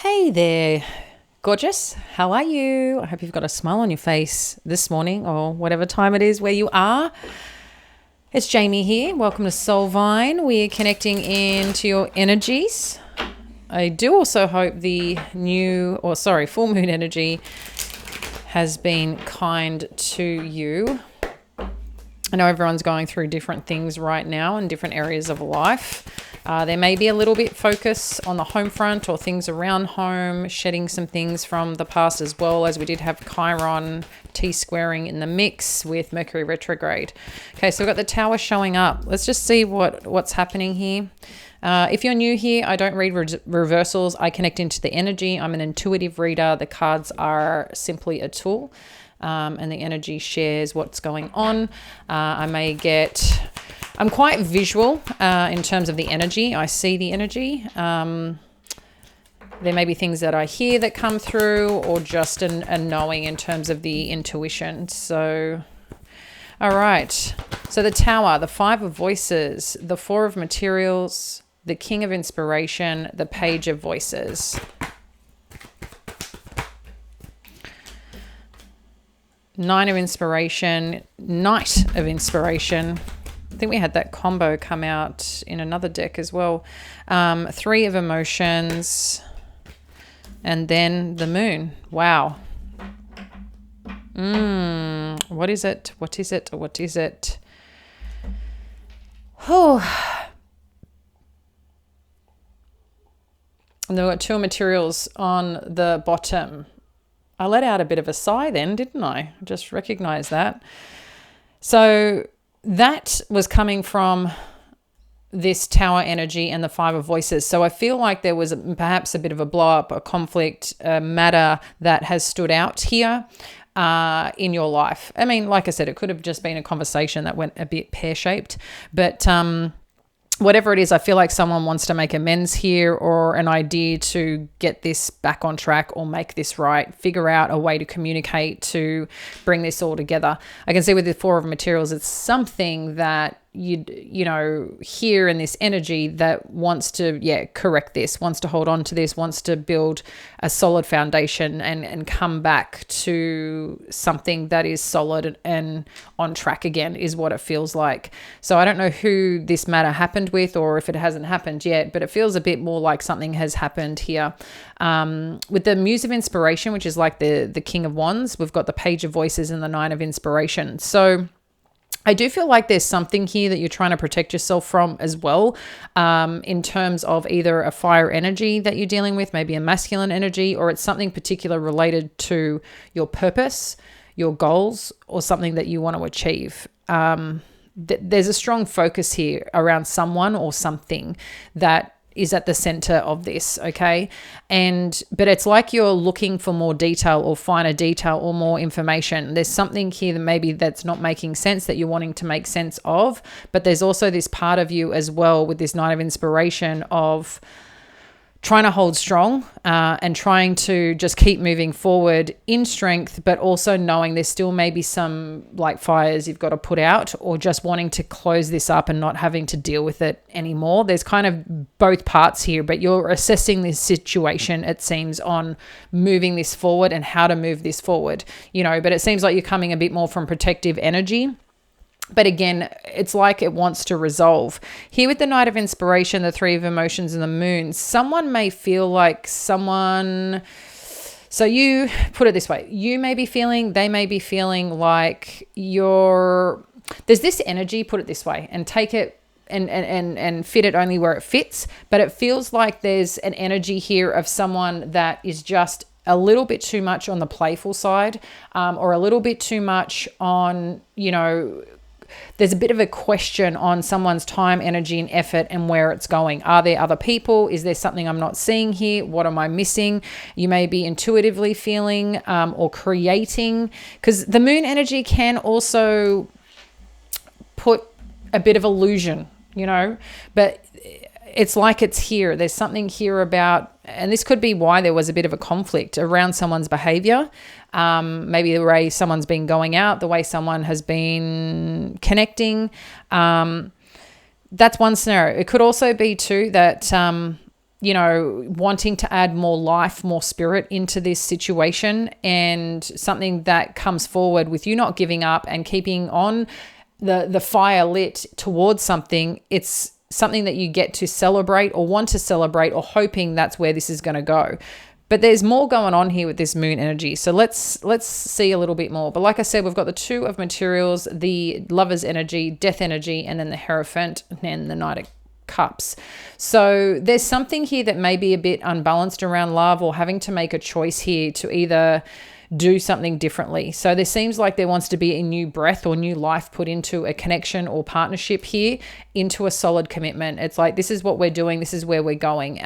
Hey there, gorgeous. How are you? I hope you've got a smile on your face this morning or whatever time it is where you are. It's Jamie here. Welcome to Soulvine. We're connecting into your energies. I do also hope the full moon energy has been kind to you. I know everyone's going through different things right now in different areas of life. There may be a little bit focus on the home front or things around home, shedding some things from the past as well, as we did have Chiron T-squaring in the mix with Mercury retrograde. Okay, so we've got the Tower showing up. Let's just see what's happening here. If you're new here, I don't read reversals. I connect into the energy. I'm an intuitive reader. The cards are simply a tool. And the energy shares what's going on. I'm quite visual in terms of the energy. I see the energy. There may be things that I hear that come through, or just a knowing in terms of the intuition. So, all right. So the Tower, the Five of Voices, the Four of Materials, the King of Inspiration, the Page of Voices. Nine of Inspiration, Knight of Inspiration. I think we had that combo come out in another deck as well. Three of Emotions, and then the Moon. Wow. What is it? What is it? What is it? Oh. And then we've got Two of Materials on the bottom. I let out a bit of a sigh then, didn't I? I just recognized that. So that was coming from this Tower energy and the Five of Voices. So I feel like there was perhaps a bit of a blow up, a conflict, a matter that has stood out here in your life. I mean, like I said, it could have just been a conversation that went a bit pear-shaped, but whatever it is, I feel like someone wants to make amends here, or an idea to get this back on track or make this right, figure out a way to communicate to bring this all together. I can see with the Four of Materials, it's something that you know, here in this energy that wants to, correct this, wants to hold on to this, wants to build a solid foundation and come back to something that is solid and on track again, is what it feels like. So I don't know who this matter happened with, or if it hasn't happened yet, but it feels a bit more like something has happened here. With the Muse of Inspiration, which is like the King of Wands, we've got the Page of Voices and the Nine of Inspiration. So I do feel like there's something here that you're trying to protect yourself from as well, in terms of either a fire energy that you're dealing with, maybe a masculine energy, or it's something particular related to your purpose, your goals, or something that you want to achieve. There's a strong focus here around someone or something that is at the center of this, okay? But it's like you're looking for more detail or finer detail or more information. There's something here that maybe that's not making sense that you're wanting to make sense of, but there's also this part of you as well with this Nine of Inspiration of trying to hold strong and trying to just keep moving forward in strength, but also knowing there's still maybe some like fires you've got to put out, or just wanting to close this up and not having to deal with it anymore. There's kind of both parts here, but you're assessing this situation, it seems, on moving this forward and how to move this forward, you know, but it seems like you're coming a bit more from protective energy. But again, it's like it wants to resolve. Here with the Knight of Inspiration, the Three of Emotions, and the Moon, someone may feel like someone... So you put it this way. They may be feeling like there's this energy, put it this way, and take it and fit it only where it fits. But it feels like there's an energy here of someone that is just a little bit too much on the playful side, or a little bit too much on, you know... There's a bit of a question on someone's time, energy, and effort and where it's going. Are there other people? Is there something I'm not seeing here? What am I missing? You may be intuitively feeling or creating, because the Moon energy can also put a bit of illusion, you know, but it's like it's here. There's something here about, and this could be why there was a bit of a conflict around someone's behavior. Maybe the way someone's been going out, the way someone has been connecting. That's one scenario. It could also be too that wanting to add more life, more spirit into this situation, and something that comes forward with you not giving up and keeping on the fire lit towards something. It's something that you get to celebrate or want to celebrate, or hoping that's where this is going to go. But there's more going on here with this moon energy. So let's see a little bit more. But like I said, we've got the Two of Materials, the Lover's energy, Death energy, and then the Hierophant and the Knight of Cups. So there's something here that may be a bit unbalanced around love, or having to make a choice here to either do something differently. So there seems like there wants to be a new breath or new life put into a connection or partnership here, into a solid commitment. It's like, this is what we're doing, this is where we're going.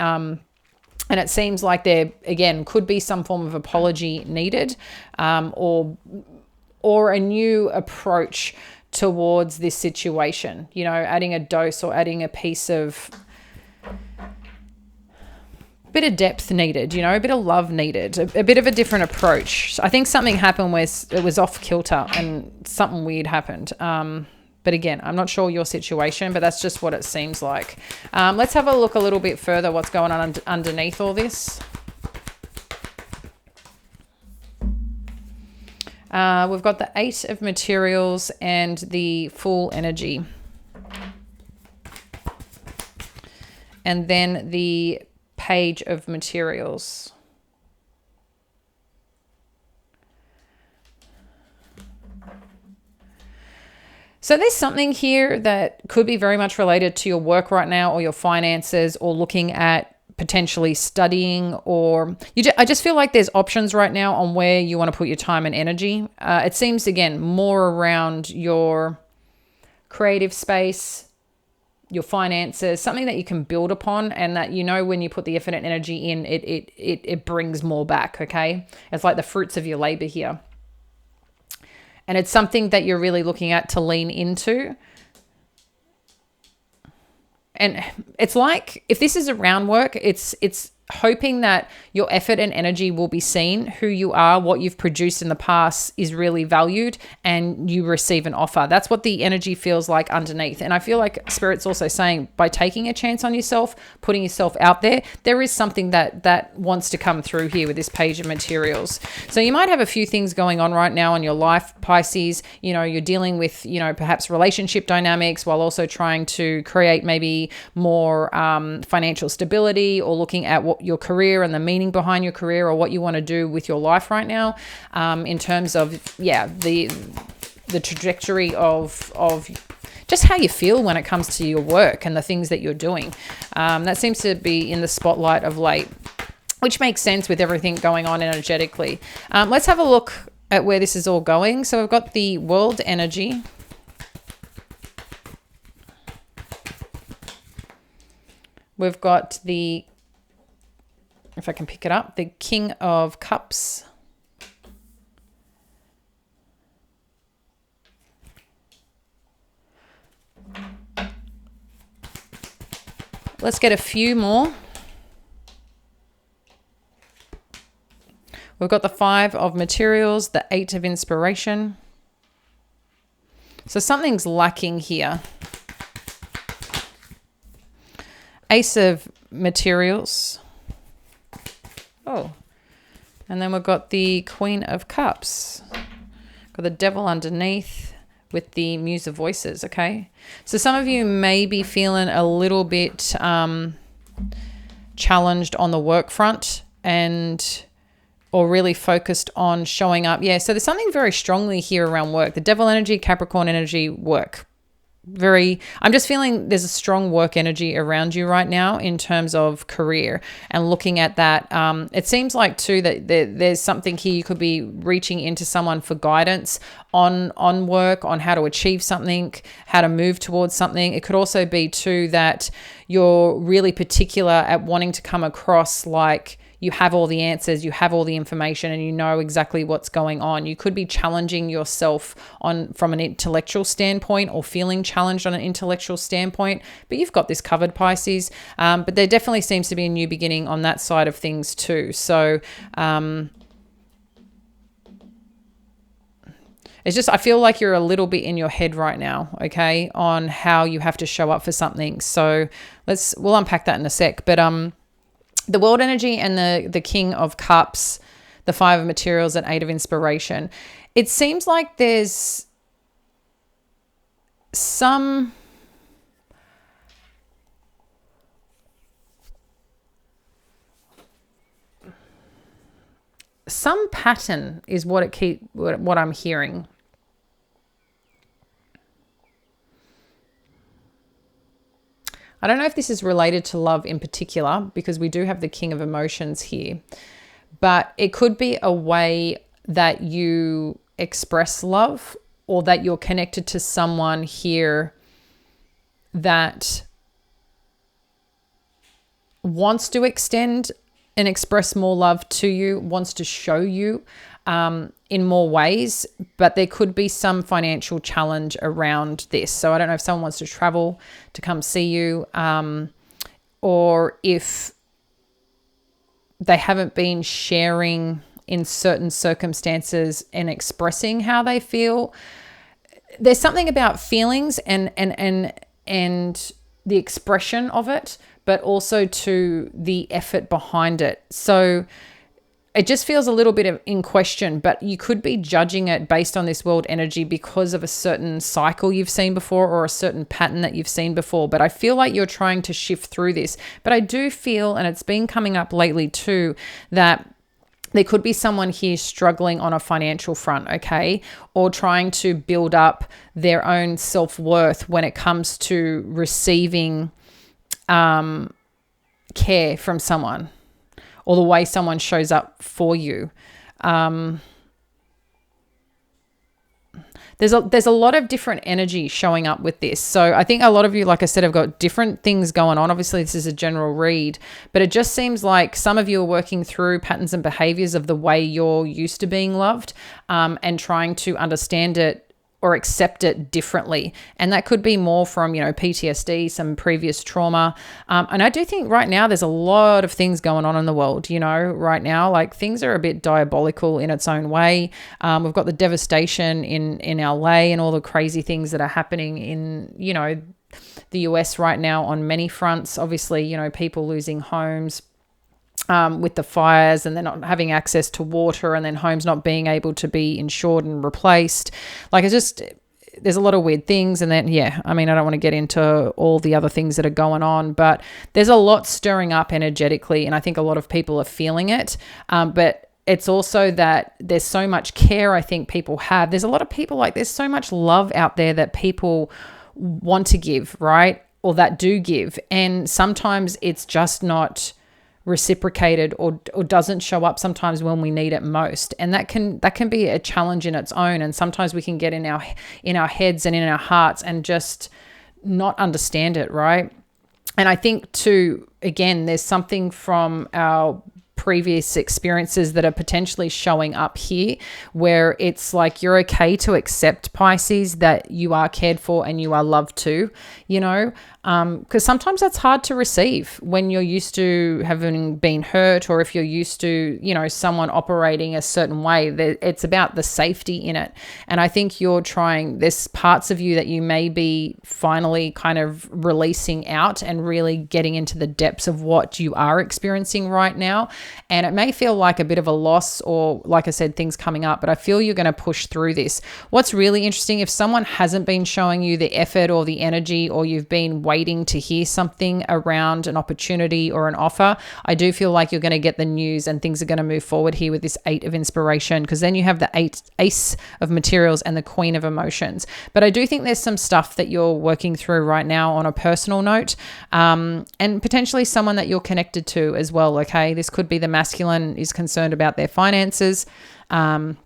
And it seems like there, again, could be some form of apology needed, or a new approach towards this situation, adding a dose or adding a piece of bit of depth needed, a bit of love needed, a bit of a different approach. I think something happened where it was off kilter and something weird happened. But again, I'm not sure your situation, but that's just what it seems like. Let's have a look a little bit further what's going on underneath all this. We've got the Eight of Materials and the Fool energy. And then the Page of Materials. So there's something here that could be very much related to your work right now, or your finances, or looking at potentially studying, or I just feel like there's options right now on where you want to put your time and energy. It seems, again, more around your creative space, your finances, something that you can build upon, and that when you put the effort and energy in, it brings more back, okay? It's like the fruits of your labor here. And it's something that you're really looking at to lean into. And it's like, if this is around work, it's hoping that your effort and energy will be seen, who you are, what you've produced in the past is really valued, and you receive an offer. That's what the energy feels like underneath. And I feel like Spirit's also saying, by taking a chance on yourself, putting yourself out there is something that wants to come through here with this Page of Materials. So you might have a few things going on right now in your life, Pisces. You're dealing with, perhaps relationship dynamics, while also trying to create maybe more financial stability, or looking at what your career and the meaning behind your career, or what you want to do with your life right now, in terms of the trajectory of just how you feel when it comes to your work and the things that you're doing. That seems to be in the spotlight of late, which makes sense with everything going on energetically. Let's have a look at where this is all going. So we've got the World energy. We've got the, if I can pick it up, the King of Cups. Let's get a few more. We've got the Five of Materials, the Eight of Inspiration. So something's lacking here. Ace of Materials. Oh, and then we've got the Queen of Cups. Got the Devil underneath with the Muse of Voices, okay? So some of you may be feeling a little bit challenged on the work front, or really focused on showing up. Yeah, so there's something very strongly here around work. The Devil energy, Capricorn energy, work. I'm just feeling there's a strong work energy around you right now in terms of career, and looking at that. It seems like too that there's something here, you could be reaching into someone for guidance on work, on how to achieve something, how to move towards something. It could also be too that you're really particular at wanting to come across like you have all the answers, you have all the information, and you know exactly what's going on. You could be challenging yourself from an intellectual standpoint, or feeling challenged on an intellectual standpoint, but you've got this covered, Pisces. But there definitely seems to be a new beginning on that side of things too. So it's just, I feel like you're a little bit in your head right now, okay, on how you have to show up for something. So we'll unpack that in a sec. But the world energy and the King of Cups, the Five of Materials and Eight of Inspiration. It seems like there's some pattern is what I'm hearing. I don't know if this is related to love in particular, because we do have the King of Emotions here, but it could be a way that you express love, or that you're connected to someone here that wants to extend and express more love to you, wants to show you in more ways, but there could be some financial challenge around this. So I don't know if someone wants to travel to come see you, or if they haven't been sharing in certain circumstances and expressing how they feel. There's something about feelings and the expression of it, but also to the effort behind it. So it just feels a little bit in question, but you could be judging it based on this world energy because of a certain cycle you've seen before, or a certain pattern that you've seen before. But I feel like you're trying to shift through this. But I do feel, and it's been coming up lately too, that there could be someone here struggling on a financial front, okay? Or trying to build up their own self-worth when it comes to receiving care from someone, or the way someone shows up for you. There's a lot of different energy showing up with this. So I think a lot of you, like I said, have got different things going on. Obviously, this is a general read, but it just seems like some of you are working through patterns and behaviors of the way you're used to being loved, and trying to understand it or accept it differently. And that could be more from, PTSD, some previous trauma. And I do think right now there's a lot of things going on in the world, right now, like things are a bit diabolical in its own way. We've got the devastation in LA and all the crazy things that are happening in, the US right now on many fronts. Obviously, people losing homes, with the fires, and they're not having access to water, and then homes not being able to be insured and replaced. Like, there's a lot of weird things. And then, I don't want to get into all the other things that are going on, but there's a lot stirring up energetically. And I think a lot of people are feeling it. But it's also that there's so much care I think people have. There's a lot of people, like, there's so much love out there that people want to give, right? Or that do give. And sometimes it's just not reciprocated, or doesn't show up sometimes when we need it most. And that can be a challenge in its own. And sometimes we can get in our heads and in our hearts and just not understand it, right? And I think too, again, there's something from our previous experiences that are potentially showing up here, where it's like you're okay to accept, Pisces, that you are cared for and you are loved too, because sometimes that's hard to receive when you're used to having been hurt, or if you're used to, someone operating a certain way. It's about the safety in it. And I think there's parts of you that you may be finally kind of releasing out and really getting into the depths of what you are experiencing right now. And it may feel like a bit of a loss, or, like I said, things coming up, but I feel you're going to push through this. What's really interesting, if someone hasn't been showing you the effort or the energy, or you've been waiting to hear something around an opportunity or an offer, I do feel like you're going to get the news and things are going to move forward here with this Eight of Inspiration, because then you have the Ace of Materials and the Queen of Emotions. But I do think there's some stuff that you're working through right now on a personal note, and potentially someone that you're connected to as well, okay? This could be the masculine is concerned about their finances, and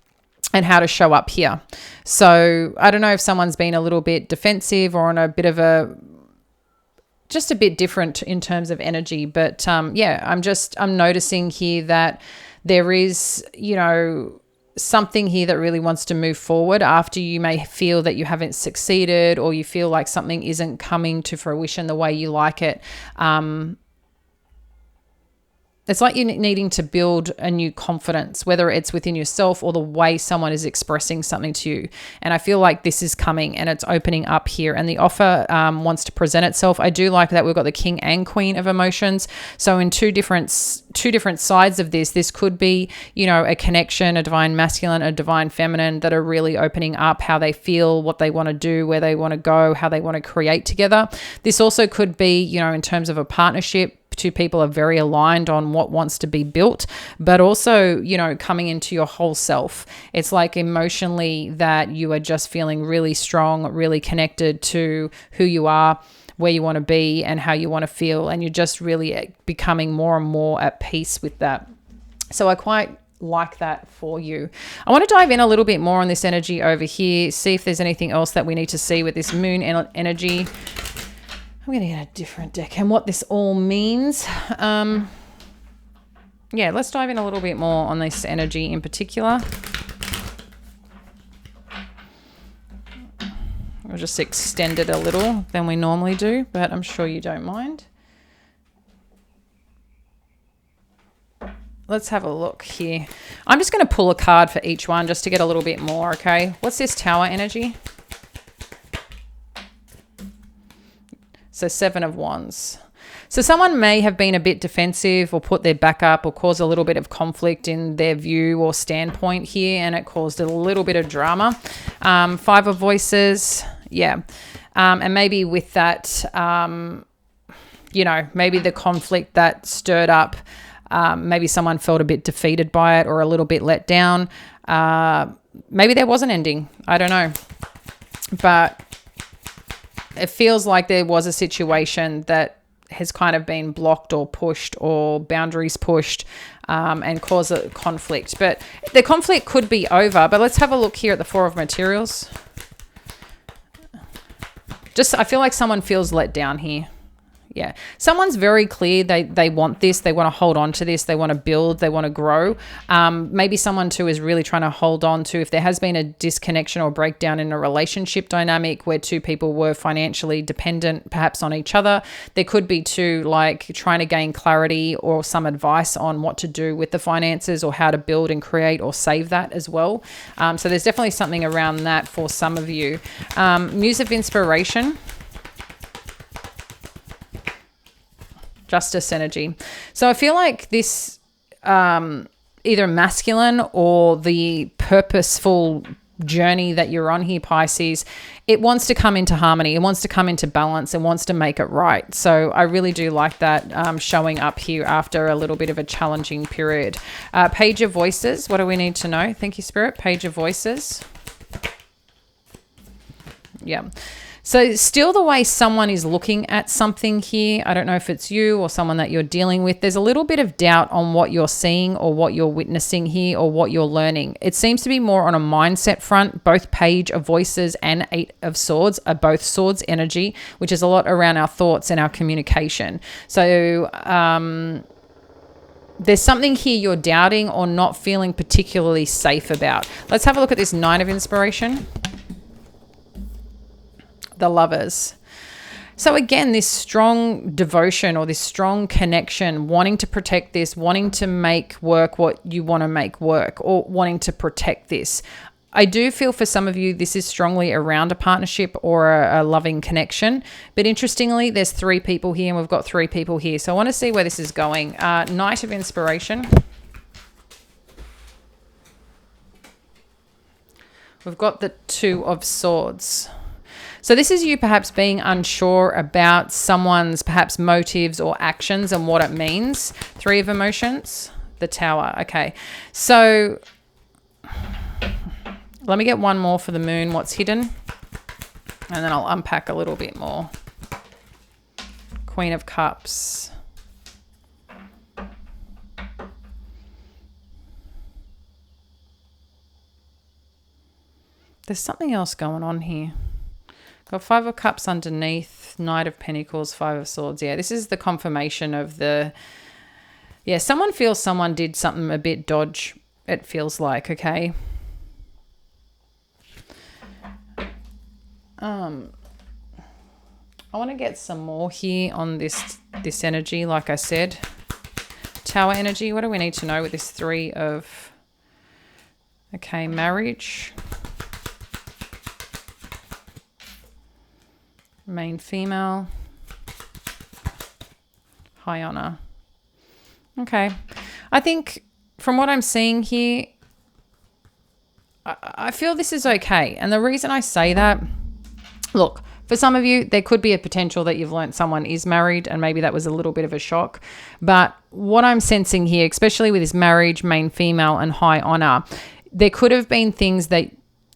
how to show up here. So I don't know if someone's been a little bit defensive or on a bit of just a bit different in terms of energy. But I'm noticing here that there is, something here that really wants to move forward after you may feel that you haven't succeeded, or you feel like something isn't coming to fruition the way you like it. it's like you needing to build a new confidence, whether it's within yourself or the way someone is expressing something to you. And I feel like this is coming and it's opening up here, and the offer wants to present itself. I do like that we've got the King and Queen of emotions. So in two different sides of this could be, a connection, a divine masculine, a divine feminine, that are really opening up how they feel, what they want to do, where they want to go, how they want to create together. This also could be, in terms of a partnership. Two people are very aligned on what wants to be built, but also, coming into your whole self. It's like emotionally that you are just feeling really strong, really connected to who you are, where you want to be, and how you want to feel. And you're just really becoming more and more at peace with that. So I quite like that for you. I want to dive in a little bit more on this energy over here, see if there's anything else that we need to see with this moon energy. I'm going to get a different deck and what this all means. Let's dive in a little bit more on this energy in particular. We'll just extend it a little than we normally do, but I'm sure you don't mind. Let's have a look here. I'm just going to pull a card for each one just to get a little bit more, okay? What's this Tower energy? So 7 of Wands. So someone may have been a bit defensive or put their back up or caused a little bit of conflict in their view or standpoint here, and it caused a little bit of drama. 5 of Voices. Yeah. And maybe with that, maybe the conflict that stirred up, maybe someone felt a bit defeated by it or a little bit let down. Maybe there was an ending. I don't know. But it feels like there was a situation that has kind of been blocked or pushed or boundaries pushed and caused a conflict. But the conflict could be over. But let's have a look here at the 4 of Materials. I feel like someone feels let down here. Yeah. Someone's very clear they want this. They want to hold on to this. They want to build. They want to grow. Maybe someone too is really trying to hold on to, if there has been a disconnection or breakdown in a relationship dynamic where two people were financially dependent perhaps on each other. There could be two like trying to gain clarity or some advice on what to do with the finances or how to build and create or save that as well. So there's definitely something around that for some of you. Muse of Inspiration. Justice energy. So I feel like this either masculine or the purposeful journey that you're on here, Pisces, it wants to come into harmony. It wants to come into balance and wants to make it right. So I really do like that showing up here after a little bit of a challenging period. Page of Voices. What do we need to know? Thank you, Spirit. Page of Voices. Yeah. So still the way someone is looking at something here, I don't know if it's you or someone that you're dealing with, there's a little bit of doubt on what you're seeing or what you're witnessing here or what you're learning. It seems to be more on a mindset front. Both Page of Voices and 8 of Swords are both swords energy, which is a lot around our thoughts and our communication. So there's something here you're doubting or not feeling particularly safe about. Let's have a look at this 9 of Inspiration. The Lovers. So again, this strong devotion or this strong connection, wanting to protect this, wanting to make work what you want to make work, or wanting to protect this. I do feel for some of you, this is strongly around a partnership or a loving connection. But interestingly, there's 3 people here and we've got 3 people here. So I want to see where this is going. Knight of Inspiration. We've got the 2 of Swords. So this is you perhaps being unsure about someone's perhaps motives or actions and what it means. 3 of Emotions, the Tower. Okay, so let me get one more for the Moon, what's hidden, and then I'll unpack a little bit more. Queen of Cups. There's something else going on here. Got 5 of Cups underneath, Knight of Pentacles, 5 of Swords. Yeah, this is the confirmation of the... Yeah, someone feels someone did something a bit dodge, it feels like, okay? I want to get some more here on this energy, like I said. Tower energy. What do we need to know with this 3 of... Okay, marriage. Main female. High honor. Okay. I think from what I'm seeing here, I feel this is okay. And the reason I say that, look, for some of you, there could be a potential that you've learned someone is married and maybe that was a little bit of a shock. But what I'm sensing here, especially with this marriage, main female and high honor, there could have been things that,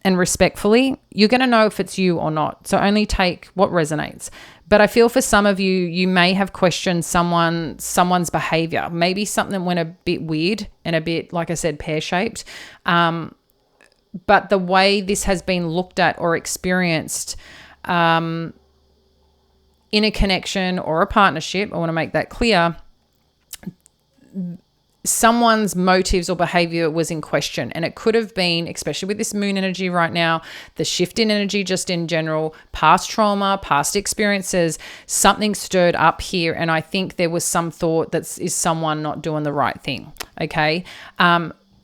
and respectfully, you're going to know if it's you or not. So only take what resonates. But I feel for some of you, you may have questioned someone's behavior. Maybe something went a bit weird and a bit, like I said, pear-shaped. But the way this has been looked at or experienced in a connection or a partnership, I want to make that clear, someone's motives or behavior was in question. And it could have been, especially with this moon energy right now, the shift in energy just in general, past trauma, past experiences, something stirred up here. And I think there was some thought that is someone not doing the right thing. Okay.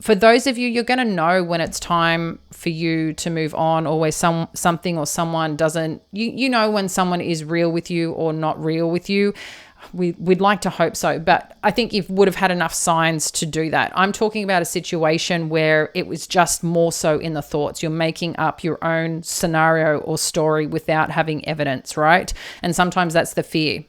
For those of you, you're going to know when it's time for you to move on, or where something or someone doesn't, you know when someone is real with you or not real with you. We'd like to hope so, but I think you would have had enough signs to do that. I'm talking about a situation where it was just more so in the thoughts. You're making up your own scenario or story without having evidence, right? And sometimes that's the fear.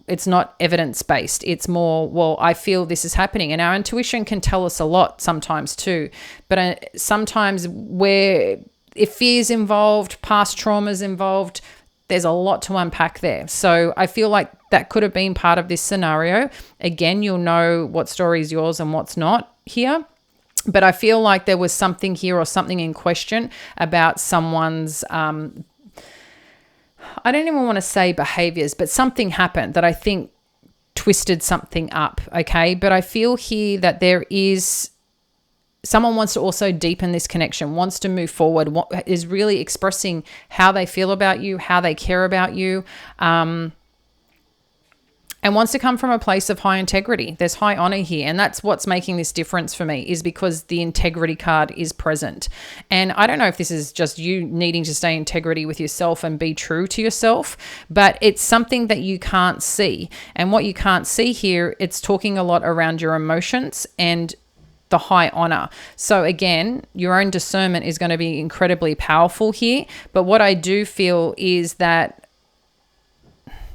It's not evidence-based. It's more, well, I feel this is happening. And our intuition can tell us a lot sometimes too. But sometimes where if fear's involved, past trauma's involved, there's a lot to unpack there. So I feel like that could have been part of this scenario. Again, you'll know what story is yours and what's not here. But I feel like there was something here or something in question about someone's, I don't even want to say behaviors, but something happened that I think twisted something up, okay? But I feel here that there is someone wants to also deepen this connection, wants to move forward, is really expressing how they feel about you, how they care about you, and wants to come from a place of high integrity. There's high honor here. And that's what's making this difference for me, is because the integrity card is present. And I don't know if this is just you needing to stay in integrity with yourself and be true to yourself, but it's something that you can't see. And what you can't see here, it's talking a lot around your emotions and the high honor. So again, your own discernment is going to be incredibly powerful here. But what I do feel is that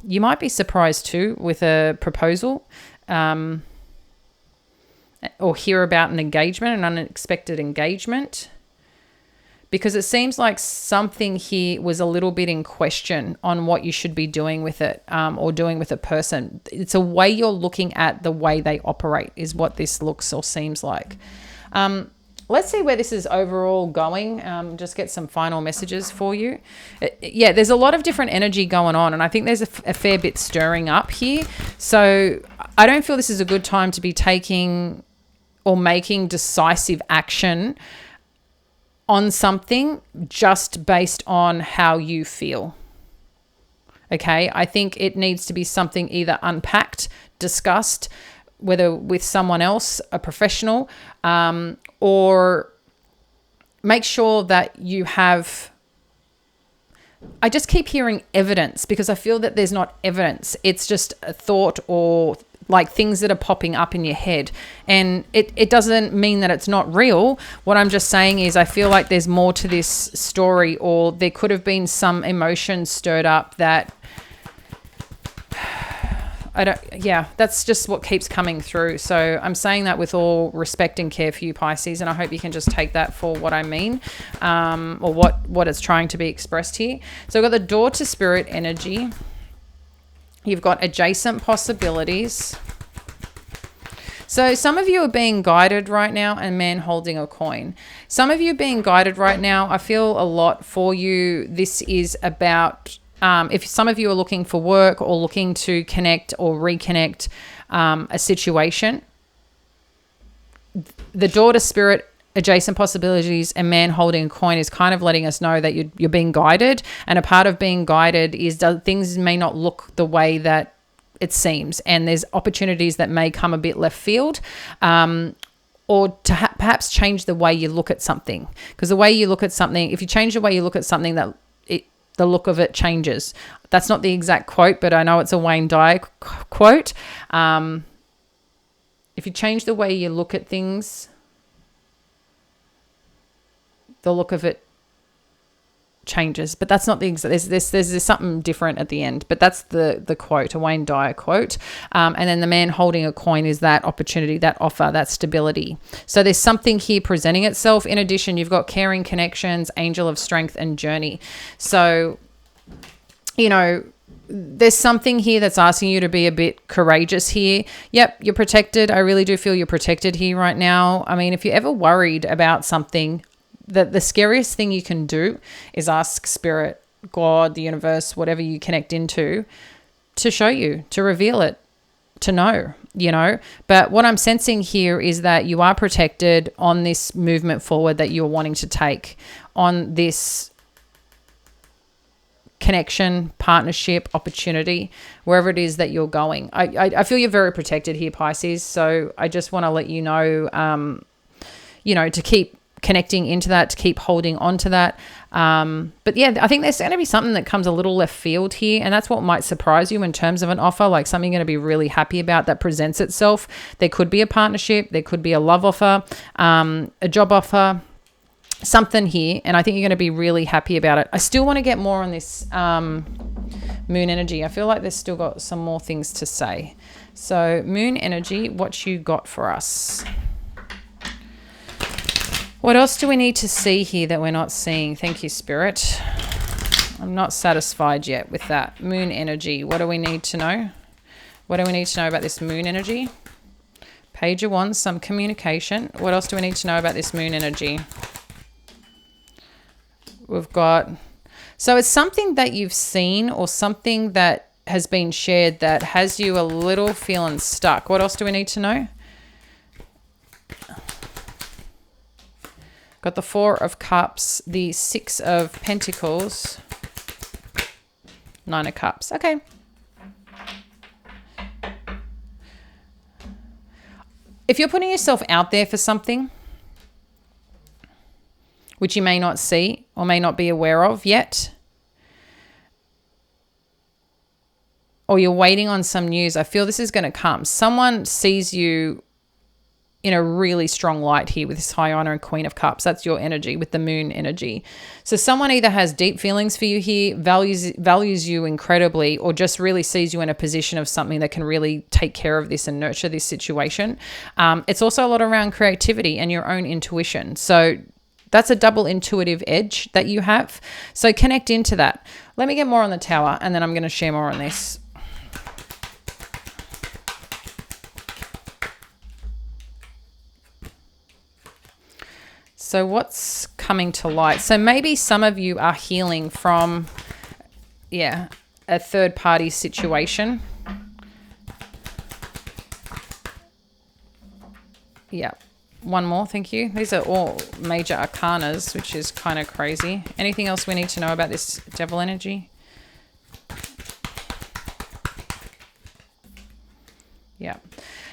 you might be surprised too with a proposal, or hear about an engagement, an unexpected engagement, because it seems like something here was a little bit in question on what you should be doing with it, or doing with a person. It's a way you're looking at the way they operate is what this looks or seems like. Let's see where this is overall going. Just get some final messages for you. Yeah, there's a lot of different energy going on, and I think there's a fair bit stirring up here. So I don't feel this is a good time to be taking or making decisive action on something just based on how you feel. Okay, I think it needs to be something either unpacked, discussed, whether with someone else, a professional, or make sure that you have, I just keep hearing evidence, because I feel that there's not evidence. It's just a thought or like things that are popping up in your head. And it doesn't mean that it's not real. What I'm just saying is I feel like there's more to this story, or there could have been some emotion stirred up that that's just what keeps coming through. So I'm saying that with all respect and care for you, Pisces, and I hope you can just take that for what I mean, or what it's trying to be expressed here. So I've got the door to spirit energy. You've got adjacent possibilities. So some of you are being guided right now, and man holding a coin. Some of you being guided right now, I feel a lot for you. This is about if some of you are looking for work or looking to connect or reconnect a situation, the door to spirit, adjacent possibilities, and man holding a coin is kind of letting us know that you're being guided. And a part of being guided is that things may not look the way that it seems, and there's opportunities that may come a bit left field, or to perhaps change the way you look at something. Because the way you look at something, if you change the way you look at something, the look of it changes. That's not the exact quote, but I know it's a Wayne Dyer quote. If you change the way you look at things, the look of it changes. But that's not the exact. There's something different at the end. But that's the quote, a Wayne Dyer quote. And then the man holding a coin is that opportunity, that offer, that stability. So there's something here presenting itself. In addition, you've got caring connections, angel of strength, and journey. So, there's something here that's asking you to be a bit courageous here. Yep, you're protected. I really do feel you're protected here right now. I mean, if you're ever worried about something, the scariest thing you can do is ask Spirit, God, the universe, whatever you connect into, to show you, to reveal it, to know, But what I'm sensing here is that you are protected on this movement forward that you're wanting to take, on this connection, partnership, opportunity, wherever it is that you're going. I feel you're very protected here, Pisces. So I just want to let you know, to keep connecting into that, to keep holding on to that. But yeah, I think there's going to be something that comes a little left field here, and that's what might surprise you in terms of an offer, like something you're going to be really happy about that presents itself. There could be a partnership, there could be a love offer, a job offer, something here, and I think you're going to be really happy about it. I still want to get more on this moon energy. I feel like there's still got some more things to say. So moon energy, what you got for us? What else do we need to see here that we're not seeing? Thank you, Spirit. I'm not satisfied yet with that. Moon energy. What do we need to know? What do we need to know about this moon energy? Page of Wands, some communication. What else do we need to know about this moon energy? We've got... So it's something that you've seen or something that has been shared that has you a little feeling stuck. What else do we need to know? Got the Four of Cups, the Six of Pentacles, Nine of Cups. Okay. If you're putting yourself out there for something, which you may not see or may not be aware of yet, or you're waiting on some news, I feel this is going to come. Someone sees you in a really strong light here with this High Honor and Queen of Cups. That's your energy with the moon energy. So someone either has deep feelings for you here, values you incredibly, or just really sees you in a position of something that can really take care of this and nurture this situation. It's also a lot around creativity and your own intuition. So that's a double intuitive edge that you have. So connect into that. Let me get more on the Tower, and then I'm going to share more on this. So what's coming to light? So maybe some of you are healing from, a third party situation. Yeah. One more, thank you. These are all major arcanas, which is kind of crazy. Anything else we need to know about this devil energy? Yeah.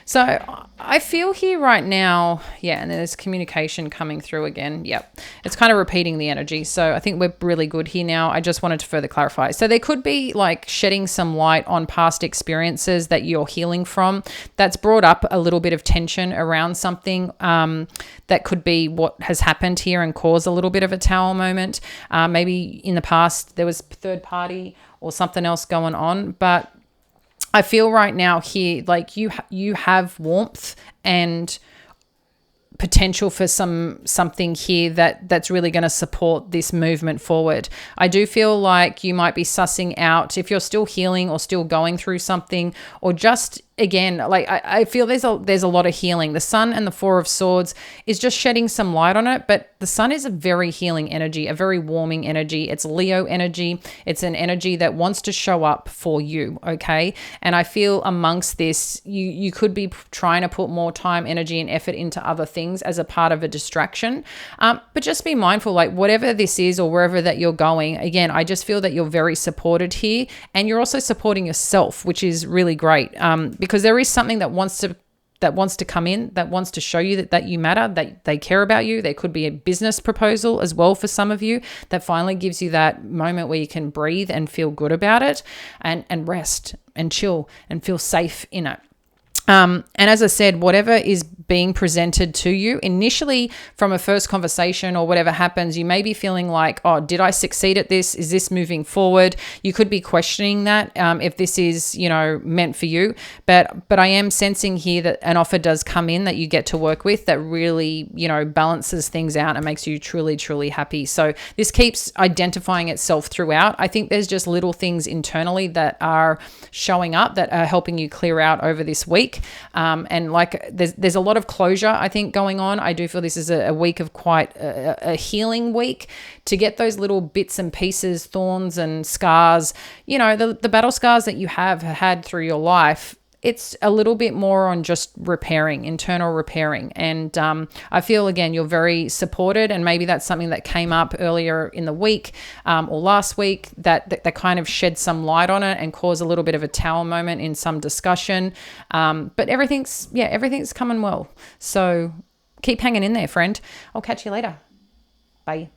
So I feel here right now, and there's communication coming through again. Yep. It's kind of repeating the energy. So I think we're really good here now. I just wanted to further clarify. So there could be like shedding some light on past experiences that you're healing from. That's brought up a little bit of tension around something that could be what has happened here and cause a little bit of a Tower moment. Maybe in the past there was third party or something else going on, but I feel right now here like you have warmth and potential for something here that's really going to support this movement forward. I do feel like you might be sussing out if you're still healing or still going through something, or just again, like I feel there's a lot of healing. The Sun and the Four of Swords is just shedding some light on it, but the Sun is a very healing energy, a very warming energy. It's Leo energy. It's an energy that wants to show up for you, okay? And I feel amongst this, you could be trying to put more time, energy, and effort into other things as a part of a distraction. But just be mindful, like whatever this is or wherever that you're going, again, I just feel that you're very supported here, and you're also supporting yourself, which is really great, because there is something that wants to come in, that wants to show you that you matter, that they care about you. There could be a business proposal as well for some of you that finally gives you that moment where you can breathe and feel good about it, and rest and chill and feel safe in it. And as I said, whatever is being presented to you initially from a first conversation or whatever happens, you may be feeling like, oh, did I succeed at this? Is this moving forward? You could be questioning that if this is, meant for you. But I am sensing here that an offer does come in that you get to work with that really, balances things out and makes you truly, truly happy. So this keeps identifying itself throughout. I think there's just little things internally that are showing up that are helping you clear out over this week. And like there's a lot of closure, I think, going on. I do feel this is a week of quite a healing week to get those little bits and pieces, thorns and scars, the battle scars that you have had through your life. It's a little bit more on just internal repairing. And I feel, again, you're very supported, and maybe that's something that came up earlier in the week or last week that kind of shed some light on it and caused a little bit of a tower moment in some discussion. But everything's coming well. So keep hanging in there, friend. I'll catch you later. Bye.